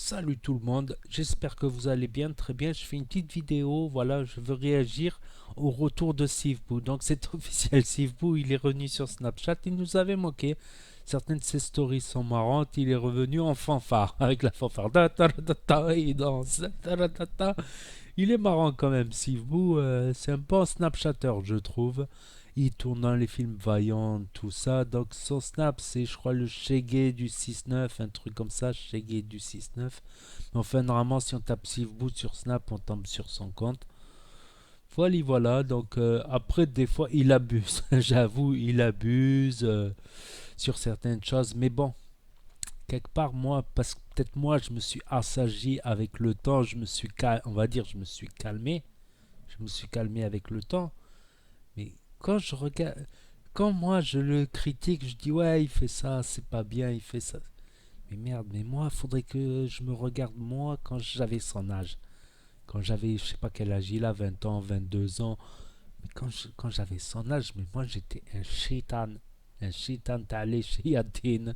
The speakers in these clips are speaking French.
Salut tout le monde, j'espère que vous allez bien, très bien. Je fais une petite vidéo, voilà, je veux réagir au retour de Sivbou. Donc c'est officiel, Sivbou, il est revenu sur Snapchat, il nous avait moqué. Certaines de ses stories sont marrantes, il est revenu en fanfare, avec la fanfare. Da, da, da, da, il danse. Da, da, da, da. Il est marrant quand même, Sivbou, c'est un bon Snapchatter, je trouve. Il tourne dans les films Vaillant, tout ça. Donc son Snap, c'est je crois le Shaggy du 6-9, un truc comme ça, Shaggy du 6-9. Enfin, normalement, si on tape Sivbou sur Snap, on tombe sur son compte. Voilà, voilà. Donc après, des fois, il abuse. J'avoue, il abuse sur certaines choses. Mais bon, quelque part, moi, parce que peut-être moi, je me suis assagi avec le temps. On va dire, je me suis calmé. Je me suis calmé avec le temps. Mais quand je regarde, quand moi je le critique, je dis ouais, il fait ça, c'est pas bien, il fait ça. Mais merde, mais moi, il faudrait que je me regarde moi quand j'avais son âge. Quand j'avais, je sais pas quel âge il a, 20 ans, 22 ans. Mais quand j'avais son âge, mais moi j'étais un chétan. Un chétan, t'es allé chez Yadin.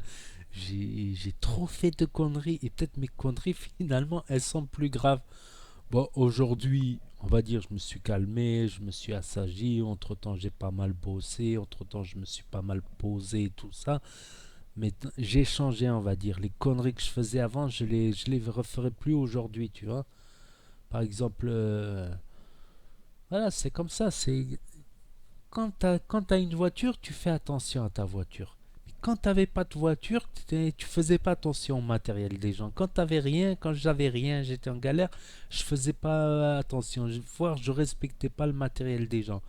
J'ai trop fait de conneries. Et peut-être mes conneries, finalement, elles sont plus graves. Bon, aujourd'hui, on va dire, je me suis calmé, je me suis assagi. Entre-temps, j'ai pas mal bossé. Entre-temps, je me suis pas mal posé, tout ça. Mais j'ai changé, on va dire. Les conneries que je faisais avant, je les referai plus aujourd'hui, tu vois. Par exemple, voilà, c'est comme ça. C'est quand t'as une voiture, tu fais attention à ta voiture. Mais quand t'avais pas de voiture, tu faisais pas attention au matériel des gens. Quand t'avais rien, quand j'avais rien, j'étais en galère, je faisais pas attention. Voire je respectais pas le matériel des gens.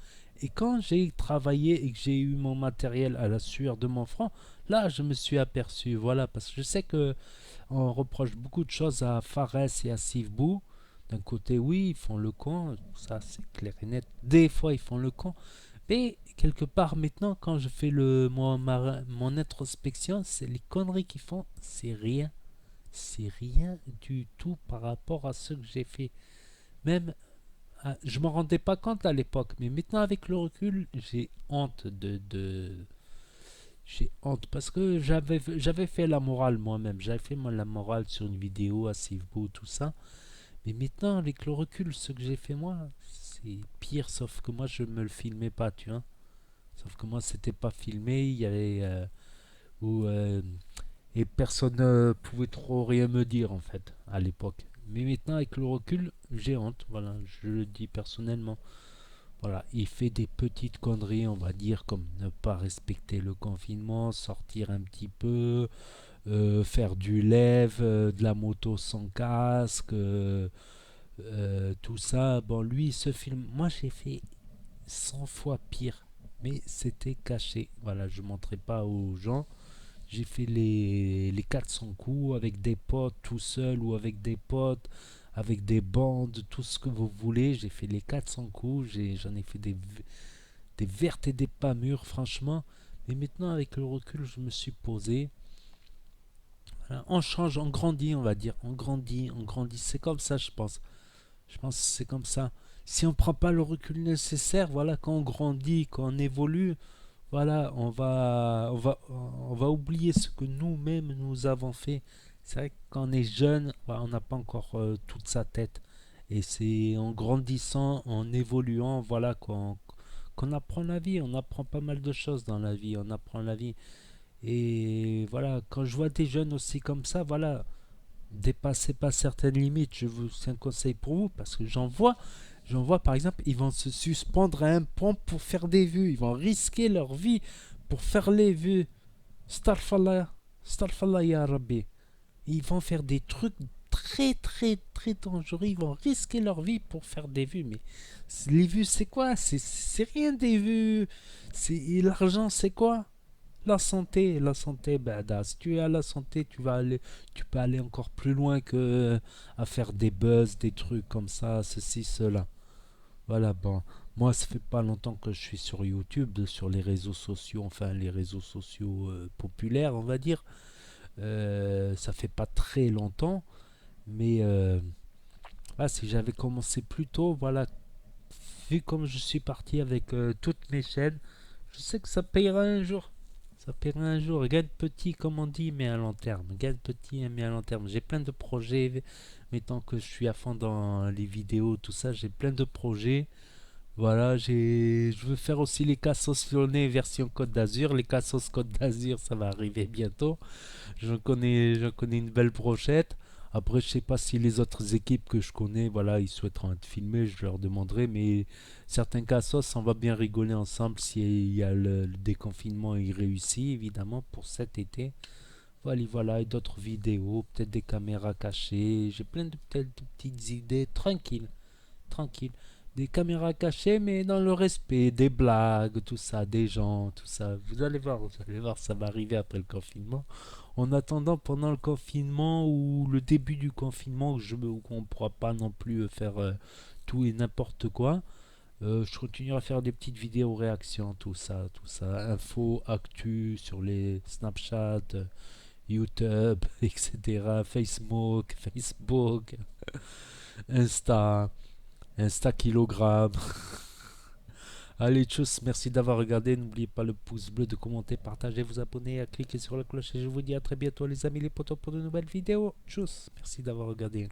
Et quand j'ai travaillé et que j'ai eu mon matériel à la sueur de mon front, là, je me suis aperçu, voilà, parce que je sais que on reproche beaucoup de choses à Fares et à Sivbou. D'un côté, oui, ils font le con, ça c'est clair et net. Des fois, ils font le con. Mais quelque part, maintenant, quand je fais mon introspection, c'est les conneries qu'ils font, c'est rien. C'est rien du tout par rapport à ce que j'ai fait. Même, je m'en rendais pas compte à l'époque, mais maintenant, avec le recul, j'ai honte j'ai honte parce que j'avais fait la morale moi-même. J'avais fait la morale sur une vidéo à Sivbou, tout ça. Mais maintenant, avec le recul, ce que j'ai fait moi, c'est pire, sauf que moi, je me le filmais pas, tu vois. Sauf que moi, c'était pas filmé, il y avait. Où, et personne ne pouvait trop rien me dire, en fait, à l'époque. Mais maintenant, avec le recul, j'ai honte, voilà, je le dis personnellement. Voilà, il fait des petites conneries, on va dire, comme ne pas respecter le confinement, sortir un petit peu, faire du lève, de la moto sans casque, tout ça. Bon, lui, ce film, moi j'ai fait 100 fois pire, mais c'était caché. Voilà, je ne montrais pas aux gens. J'ai fait les 400 coups avec des potes tout seul ou avec des potes, avec des bandes, tout ce que vous voulez. J'ai fait les 400 coups, j'en ai fait des vertes et des pas mûres, franchement. Mais maintenant, avec le recul, je me suis posé. Voilà, on change, on grandit, on va dire. On grandit, on grandit. C'est comme ça, je pense. Je pense que c'est comme ça. Si on ne prend pas le recul nécessaire, voilà, quand on grandit, quand on évolue, voilà, on va oublier ce que nous-mêmes nous avons fait. C'est vrai que quand on est jeune, voilà, on n'a pas encore toute sa tête. Et c'est en grandissant, en évoluant, voilà, qu'on apprend la vie. On apprend pas mal de choses dans la vie. On apprend la vie. Et voilà, quand je vois des jeunes aussi comme ça, voilà, dépassez pas certaines limites. C'est un conseil pour vous parce que j'en vois par exemple, ils vont se suspendre à un pont pour faire des vues. Ils vont risquer leur vie pour faire les vues. Starfallah, Starfallah ya Rabbi. Ils vont faire des trucs très très très dangereux. Ils vont risquer leur vie pour faire des vues. Mais les vues, c'est quoi? C'est rien des vues. L'argent, c'est quoi? La santé, ben, si tu as la santé, tu peux aller encore plus loin que à faire des buzz, des trucs comme ça, ceci, cela. Voilà, bon, moi, ça fait pas longtemps que je suis sur YouTube, sur les réseaux sociaux, enfin les réseaux sociaux populaires, on va dire. Ça fait pas très longtemps, mais si j'avais commencé plus tôt, voilà, vu comme je suis parti avec toutes mes chaînes, je sais que ça payera un jour. Ça paiera un jour. Gagne petit, comme on dit, mais à long terme. Gagne petit, mais à long terme. J'ai plein de projets. Mais tant que je suis à fond dans les vidéos, tout ça, j'ai plein de projets. Voilà, je veux faire aussi les Cassos Lyonnais version Côte d'Azur. Les Cassos Côte d'Azur, ça va arriver bientôt. Je connais une belle brochette. Après, je sais pas si les autres équipes que je connais, voilà, ils souhaiteront être filmés, je leur demanderai. Mais certains cassos, on va bien rigoler ensemble s'il y a le déconfinement il réussit, évidemment, pour cet été. Voilà, voilà, et d'autres vidéos, peut-être des caméras cachées. J'ai plein de, peut-être de petites idées, tranquille, tranquille. Des caméras cachées, mais dans le respect, des blagues, tout ça, des gens, tout ça. Vous allez voir, ça va arriver après le confinement. En attendant, pendant le confinement ou le début du confinement, où on ne pourra pas non plus faire tout et n'importe quoi, je continuerai à faire des petites vidéos réactions, tout ça, info, actu sur les Snapchat, YouTube, etc., Facebook, Insta, Insta kilogramme. Allez, tchuss, merci d'avoir regardé. N'oubliez pas le pouce bleu, de commenter, partager, vous abonner, à cliquer sur la cloche. Et je vous dis à très bientôt, les amis, les potos, pour de nouvelles vidéos. Tchuss, merci d'avoir regardé.